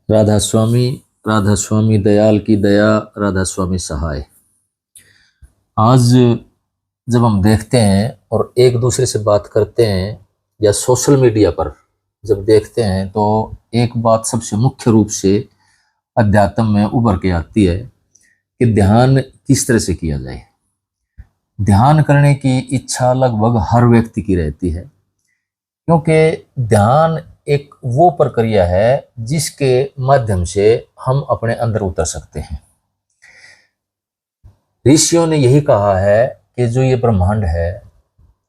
राधा स्वामी, राधा स्वामी दयाल की दया, राधा स्वामी सहाय। आज जब हम देखते हैं और एक दूसरे से बात करते हैं या सोशल मीडिया पर जब देखते हैं तो एक बात सबसे मुख्य रूप से अध्यात्म में उभर के आती है कि ध्यान किस तरह से किया जाए। ध्यान करने की इच्छा लगभग हर व्यक्ति की रहती है, क्योंकि ध्यान एक वो प्रक्रिया है जिसके माध्यम से हम अपने अंदर उतर सकते हैं। ऋषियों ने यही कहा है कि जो ये ब्रह्मांड है,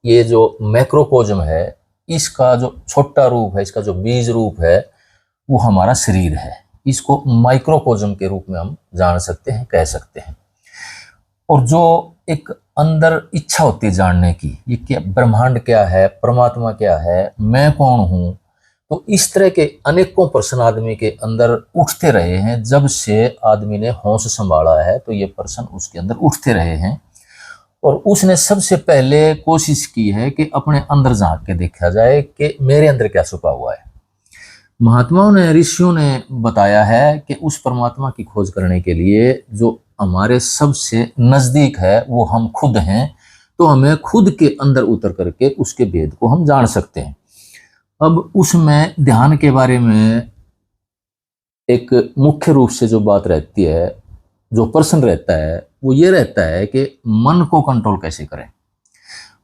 ये जो मैक्रोकोज्म है, इसका जो छोटा रूप है, इसका जो बीज रूप है, वो हमारा शरीर है। इसको माइक्रोकोज्म के रूप में हम जान सकते हैं, कह सकते हैं। और जो एक अंदर इच्छा होती है जानने की, ये क्या ब्रह्मांड क्या है, परमात्मा क्या है, मैं कौन हूं, तो इस तरह के अनेकों प्रश्न आदमी के अंदर उठते रहे हैं। जब से आदमी ने होश संभाला है तो ये प्रश्न उसके अंदर उठते रहे हैं, और उसने सबसे पहले कोशिश की है कि अपने अंदर झांक के देखा जाए कि मेरे अंदर क्या छुपा हुआ है। महात्माओं ने, ऋषियों ने बताया है कि उस परमात्मा की खोज करने के लिए जो हमारे सबसे नजदीक है वो हम खुद हैं, तो हमें खुद के अंदर उतर करके उसके भेद को हम जान सकते हैं। अब उसमें ध्यान के बारे में एक मुख्य रूप से जो बात रहती है, जो प्रश्न रहता है, वो ये रहता है कि मन को कंट्रोल कैसे करें।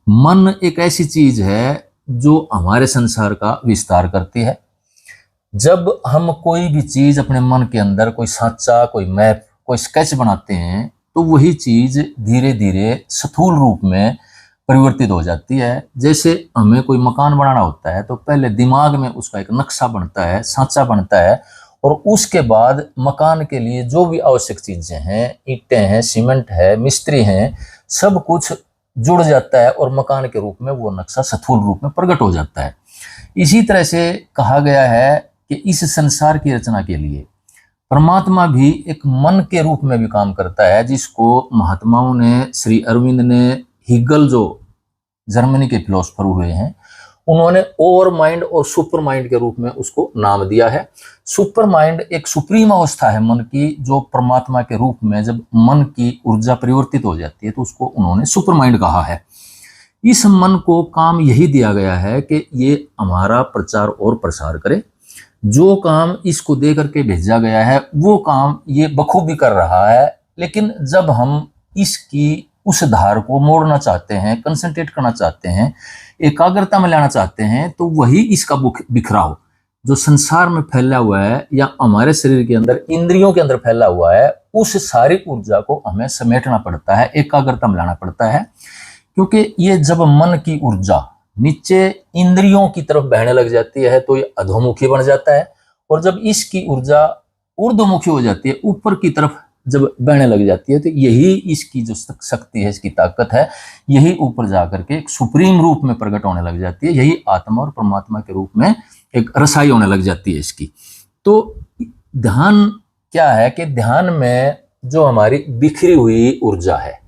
मन एक ऐसी चीज है जो हमारे संसार का विस्तार करती है। जब हम कोई भी चीज अपने मन के अंदर, कोई सांचा, कोई मैप, कोई स्केच बनाते हैं, तो वही चीज धीरे धीरे स्थूल रूप में परिवर्तित हो जाती है। जैसे हमें कोई मकान बनाना होता है तो पहले दिमाग में उसका एक नक्शा बनता है, सांचा बनता है, और उसके बाद मकान के लिए जो भी आवश्यक चीजें हैं, ईंटें हैं, सीमेंट है, मिस्त्री हैं, सब कुछ जुड़ जाता है और मकान के रूप में वो नक्शा स्थूल रूप में प्रकट हो जाता है। इसी तरह से कहा गया है कि इस संसार की रचना के लिए परमात्मा भी एक मन के रूप में भी काम करता है, जिसको महात्माओं ने, श्री अरविंद ने, हिगल जो जर्मनी के फिलोसफर हुए हैं, उन्होंने ओवर माइंड और सुपर माइंड के रूप में उसको नाम दिया है। सुपर माइंड एक सुप्रीम अवस्था है मन की, जो परमात्मा के रूप में जब मन की ऊर्जा परिवर्तित हो जाती है तो उसको उन्होंने सुपर माइंड कहा है। इस मन को काम यही दिया गया है कि ये हमारा प्रचार और प्रसार करे। जो काम इसको दे करके भेजा गया है वो काम ये बखूबी कर रहा है, लेकिन जब हम इसकी उस धार को मोड़ना चाहते हैं, कंसंट्रेट करना चाहते हैं, एकाग्रता में लाना चाहते हैं, तो वही इसका बिखराव जो संसार में फैला हुआ है या हमारे शरीर के अंदर, इंद्रियों के अंदर फैला हुआ है, उस सारी ऊर्जा को हमें समेटना पड़ता है, एकाग्रता में लाना पड़ता है। क्योंकि ये जब मन की ऊर्जा नीचे इंद्रियों की तरफ बहने लग जाती है तो ये अधोमुखी बन जाता है, और जब इसकी ऊर्जा ऊर्ध्वमुखी हो जाती है, ऊपर की तरफ जब बहने लग जाती है, तो यही इसकी जो शक्ति है, इसकी ताकत है, यही ऊपर जाकर के एक सुप्रीम रूप में प्रकट होने लग जाती है। यही आत्मा और परमात्मा के रूप में एक रसाई होने लग जाती है इसकी। तो ध्यान क्या है कि ध्यान में जो हमारी बिखरी हुई ऊर्जा है,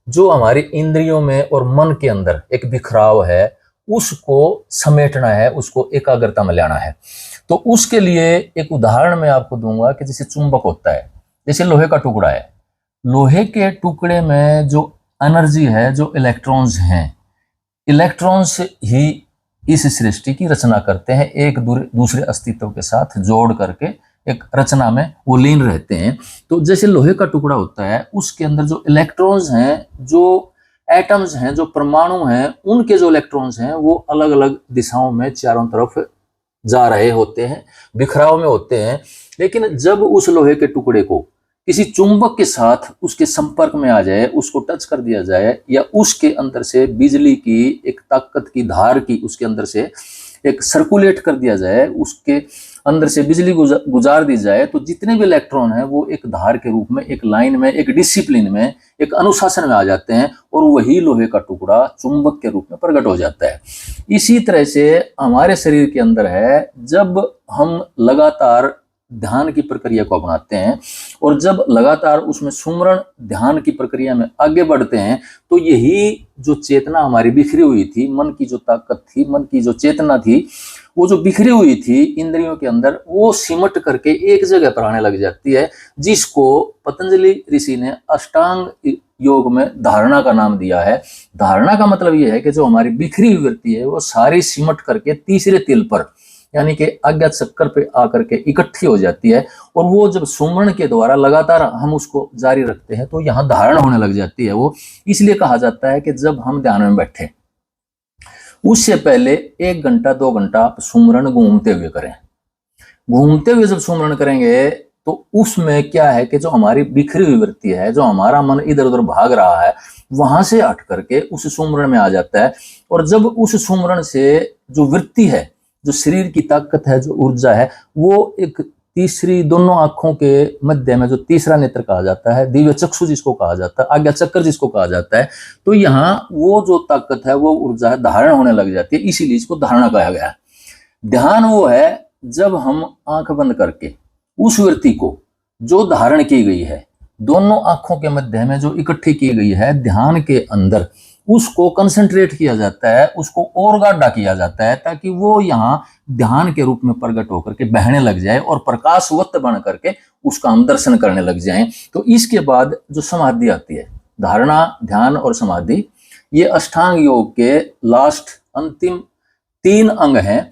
जो हमारी इंद्रियों में और मन के अंदर एक बिखराव है, उसको समेटना है, उसको एकाग्रता में लाना है। तो उसके लिए एक उदाहरण मैं आपको दूंगा कि जैसे चुंबक होता है, जैसे लोहे का टुकड़ा है, लोहे के टुकड़े में जो एनर्जी है, जो इलेक्ट्रॉन्स हैं, इलेक्ट्रॉन्स ही इस सृष्टि की रचना करते हैं, एक दूसरे अस्तित्व के साथ जोड़ करके एक रचना में वो लीन रहते हैं। तो जैसे लोहे का टुकड़ा होता है, उसके अंदर जो इलेक्ट्रॉन्स हैं, जो एटम्स हैं, जो परमाणु हैं, उनके जो इलेक्ट्रॉन्स हैं वो अलग अलग दिशाओं में चारों तरफ जा रहे होते हैं, बिखराव में होते हैं। लेकिन जब उस लोहे के टुकड़े को किसी चुंबक के साथ उसके संपर्क में आ जाए, उसको टच कर दिया जाए, या उसके अंदर से बिजली की एक ताकत की धार की उसके अंदर से एक सर्कुलेट कर दिया जाए, उसके अंदर से बिजली गुजार दी जाए, तो जितने भी इलेक्ट्रॉन हैं वो एक धार के रूप में, एक लाइन में, एक डिसिप्लिन में, एक अनुशासन में आ जाते हैं, और वही लोहे का टुकड़ा चुंबक के रूप में प्रकट हो जाता है। इसी तरह से हमारे शरीर के अंदर है, जब हम लगातार ध्यान की प्रक्रिया को अपनाते हैं और जब लगातार उसमें सुमरण ध्यान की प्रक्रिया में आगे बढ़ते हैं, तो यही जो चेतना हमारी बिखरी हुई थी, मन की जो ताकत थी, मन की जो चेतना थी, वो जो बिखरी हुई थी इंद्रियों के अंदर, वो सिमट करके एक जगह पर आने लग जाती है, जिसको पतंजलि ऋषि ने अष्टांग योग में धारणा का नाम दिया है। धारणा का मतलब ये है कि जो हमारी बिखरी हुई वृत्ति है वो सारी सिमट करके तीसरे तिल पर, यानी कि आज्ञा चक्कर पे आकर के इकट्ठी हो जाती है, और वो जब सुमरण के द्वारा लगातार हम उसको जारी रखते हैं तो यहाँ धारणा होने लग जाती है। वो इसलिए कहा जाता है कि जब हम ध्यान में बैठे उससे पहले 1 घंटा 2 घंटा आप सुमरण घूमते हुए करें। घूमते हुए जब सुमरण करेंगे तो उसमें क्या है कि जो हमारी बिखरी हुई वृत्ति है, जो हमारा मन इधर उधर भाग रहा है, वहां से हट करके उस सुमरण में आ जाता है। और जब उस सुमरण से जो वृत्ति है, जो शरीर की ताकत है, जो ऊर्जा है, वो एक तीसरी दोनों आंखों के मध्य में जो तीसरा नेत्र कहा जाता है, दिव्य चक्षु जिसको कहा जाता है, आज्ञा चक्र जिसको कहा जाता है, तो यहाँ वो जो ताकत है, वो ऊर्जा है, धारण होने लग जाती है। इसीलिए इसको धारणा कहा गया है। ध्यान वो है जब हम आंख बंद करके उस वृत्ति को जो धारण की गई है, दोनों आंखों के मध्य में जो इकट्ठी की गई है ध्यान के अंदर, उसको कंसंट्रेट किया जाता है, उसको और गाढ़ा किया जाता है, ताकि वो यहाँ ध्यान के रूप में प्रकट होकर के बहने लग जाए और प्रकाशवत बन करके उसका हम दर्शन करने लग जाएं। तो इसके बाद जो समाधि आती है, धारणा, ध्यान और समाधि, ये अष्टांग योग के लास्ट अंतिम 3 अंग हैं।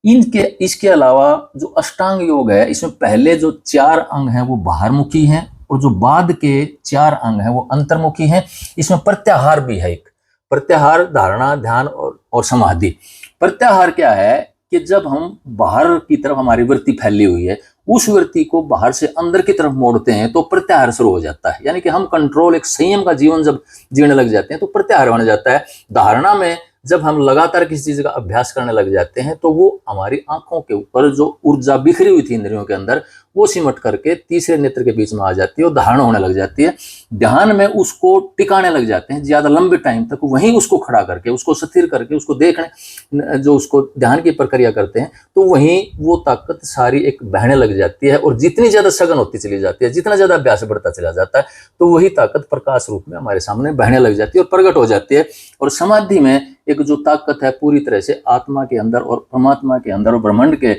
इसके अलावा जो अष्टांग योग है, इसमें पहले जो 4 अंग हैं वो बाहरमुखी हैं, और जो बाद के 4 अंग हैं वो अंतर्मुखी हैं। इसमें प्रत्याहार भी है, एक प्रत्याहार, धारणा, ध्यान और समाधि। प्रत्याहार क्या है कि जब हम बाहर की तरफ हमारी वृत्ति फैली हुई है, उस वृत्ति को बाहर से अंदर की तरफ मोड़ते हैं तो प्रत्याहार शुरू हो जाता है। यानी कि हम कंट्रोल, एक संयम का जीवन जब जीने लग जाते हैं तो प्रत्याहार बन जाता है। धारणा में जब हम लगातार किसी चीज का अभ्यास करने लग जाते हैं तो वो हमारी आंखों के ऊपर जो ऊर्जा बिखरी हुई थी इंद्रियों के अंदर, वो सिमट करके तीसरे नेत्र के बीच में आ जाती है और धारणा होने लग जाती है। ध्यान में उसको टिकाने लग जाते हैं ज्यादा लंबे टाइम तक, वहीं उसको खड़ा करके, उसको स्थिर करके, उसको देखने, जो उसको ध्यान की प्रक्रिया करते हैं, तो वहीं वो ताकत सारी एक बहने लग जाती है। और जितनी ज्यादा सघन होती चली जाती है, जितना ज्यादा अभ्यास बढ़ता चला जाता है, तो वही ताकत प्रकाश रूप में हमारे सामने बहने लग जाती है और प्रकट हो जाती है। और समाधि में एक जो ताकत है पूरी तरह से आत्मा के अंदर और परमात्मा के अंदर और ब्रह्मांड के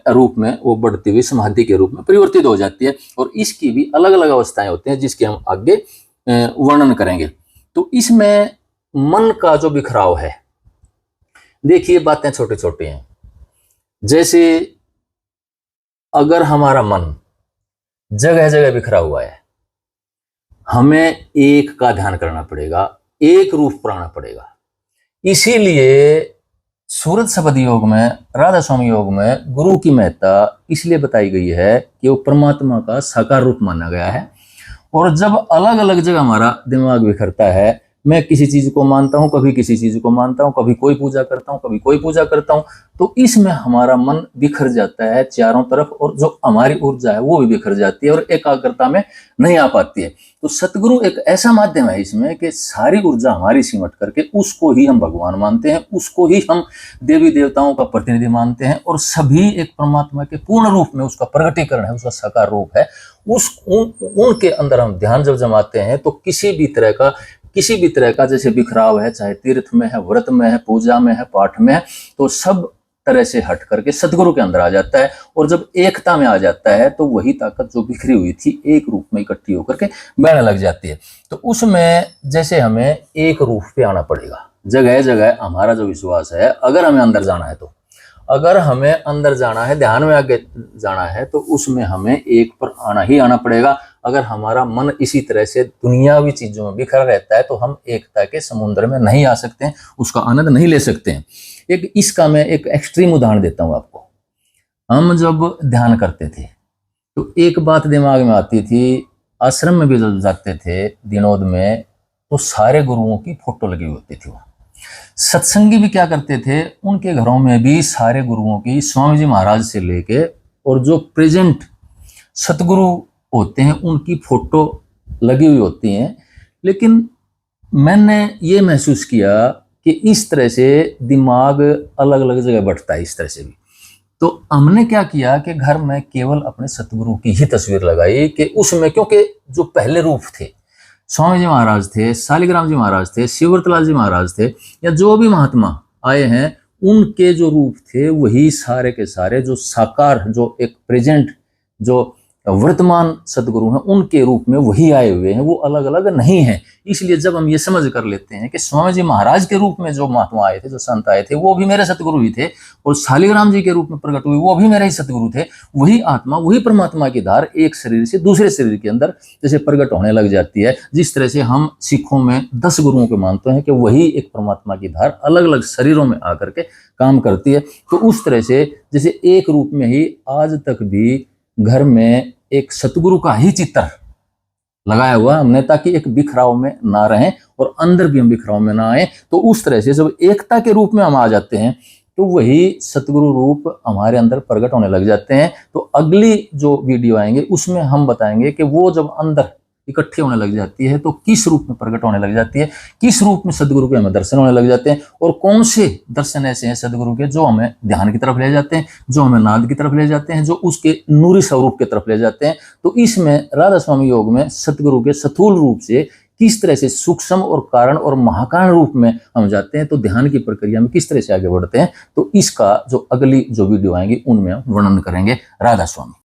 रूप में वो बढ़ती हुई समाधि के रूप में परिवर्तित हो जाती है। और इसकी भी अलग अलग अवस्थाएं होती हैं जिसके हम आगे वर्णन करेंगे। तो इसमें मन का जो बिखराव है, देखिए बातें छोटी छोटी हैं। जैसे अगर हमारा मन जगह जगह बिखरा हुआ है, हमें एक का ध्यान करना पड़ेगा, एक रूप पर आना पड़ेगा। इसीलिए सूरत शब्द योग में, राधा स्वामी योग में गुरु की महत्ता इसलिए बताई गई है कि वो परमात्मा का साकार रूप माना गया है। और जब अलग अलग जगह हमारा दिमाग बिखरता है, मैं किसी चीज को मानता हूँ, कभी किसी चीज को मानता हूँ, कभी कोई पूजा करता हूँ, कभी कोई पूजा करता हूँ, तो इसमें हमारा मन बिखर जाता है चारों तरफ, और जो हमारी ऊर्जा है वो भी बिखर जाती है और एकाग्रता में नहीं आ पाती है। तो सतगुरु एक ऐसा माध्यम है इसमें कि सारी ऊर्जा हमारी सिमट करके उसको ही हम भगवान मानते हैं, उसको ही हम देवी देवताओं का प्रतिनिधि मानते हैं, और सभी एक परमात्मा के पूर्ण रूप में उसका प्रगटीकरण है, उसका साकार रूप है। उनके अंदर हम ध्यान जब जमाते हैं तो किसी भी तरह का जैसे बिखराव है, चाहे तीर्थ में है, व्रत में है, पूजा में है, पाठ में है, तो सब तरह से हट करके सतगुरु के अंदर आ जाता है। और जब एकता में आ जाता है तो वही ताकत जो बिखरी हुई थी एक रूप में इकट्ठी होकर के बहने लग जाती है। तो उसमें जैसे हमें एक रूप पे आना पड़ेगा, जगह जगह हमारा जो विश्वास है, अगर हमें अंदर जाना है, तो अगर हमें अंदर जाना है, ध्यान में आगे जाना है, तो उसमें हमें एक पर आना ही आना पड़ेगा। अगर हमारा मन इसी तरह से दुनियावी चीजों में बिखरा रहता है तो हम एकता के समुद्र में नहीं आ सकते हैं, उसका आनंद नहीं ले सकते हैं। इसका मैं एक एक्सट्रीम उदाहरण देता हूं आपको। हम जब ध्यान करते थे तो एक बात दिमाग में आती थी, आश्रम में भी जब जाते थे दिनोद में, तो सारे गुरुओं की फोटो लगी होती थी। सत्संगी भी क्या करते थे, उनके घरों में भी सारे गुरुओं की, स्वामी जी महाराज से लेके और जो प्रेजेंट सतगुरु होते हैं उनकी फोटो लगी हुई होती हैं। लेकिन मैंने ये महसूस किया कि इस तरह से दिमाग अलग अलग जगह बढ़ता है, इस तरह से भी। तो हमने क्या किया कि घर में केवल अपने सतगुरु की ही तस्वीर लगाई, कि उसमें, क्योंकि जो पहले रूप थे, स्वामी जी महाराज थे, शालिग्राम जी महाराज थे, शिवव्रतलाल जी महाराज थे, या जो भी महात्मा आए हैं, उनके जो रूप थे वही सारे के सारे जो साकार, जो एक प्रेजेंट, जो वर्तमान सदगुरु हैं, उनके रूप में वही आए हुए हैं, वो अलग अलग नहीं है। इसलिए जब हम ये समझ कर लेते हैं कि स्वामी जी महाराज के रूप में जो महात्मा आए थे, जो संत आए थे, वो भी मेरे सतगुरु ही थे, और शालिग्राम जी के रूप में प्रकट हुए वो भी मेरे ही सतगुरु थे। वही आत्मा, वही परमात्मा की धार एक शरीर से दूसरे शरीर के अंदर जैसे प्रकट होने लग जाती है, जिस तरह से हम सिखों में 10 गुरुओं को मानते हैं कि वही एक परमात्मा की धार अलग अलग शरीरों में आकर के काम करती है। तो उस तरह से जैसे एक रूप में ही आज तक भी घर में एक सतगुरु का ही चित्र लगाया हुआ हमने, ताकि एक बिखराव में ना रहें और अंदर भी हम बिखराव में ना आए। तो उस तरह से जब एकता के रूप में हम आ जाते हैं तो वही सतगुरु रूप हमारे अंदर प्रकट होने लग जाते हैं। तो अगली जो वीडियो आएंगे उसमें हम बताएंगे कि वो जब अंदर इकट्ठे होने लग जाती है तो किस रूप में प्रकट होने लग जाती है, किस रूप में सदगुरु के हमें दर्शन होने लग जाते हैं, और कौन से दर्शन ऐसे हैं सदगुरु के जो हमें ध्यान की तरफ ले जाते हैं, जो हमें नाद की तरफ ले जाते हैं, जो उसके नूरी स्वरूप की तरफ ले जाते हैं। तो इसमें राधा स्वामी योग में सतगुरु के स्थूल रूप से किस तरह से सूक्ष्म और कारण और महाकारण रूप में हम जाते हैं, तो ध्यान की प्रक्रिया में किस तरह से आगे बढ़ते हैं, तो इसका जो अगली जो वीडियो आएंगी उनमें हम वर्णन करेंगे। राधा स्वामी।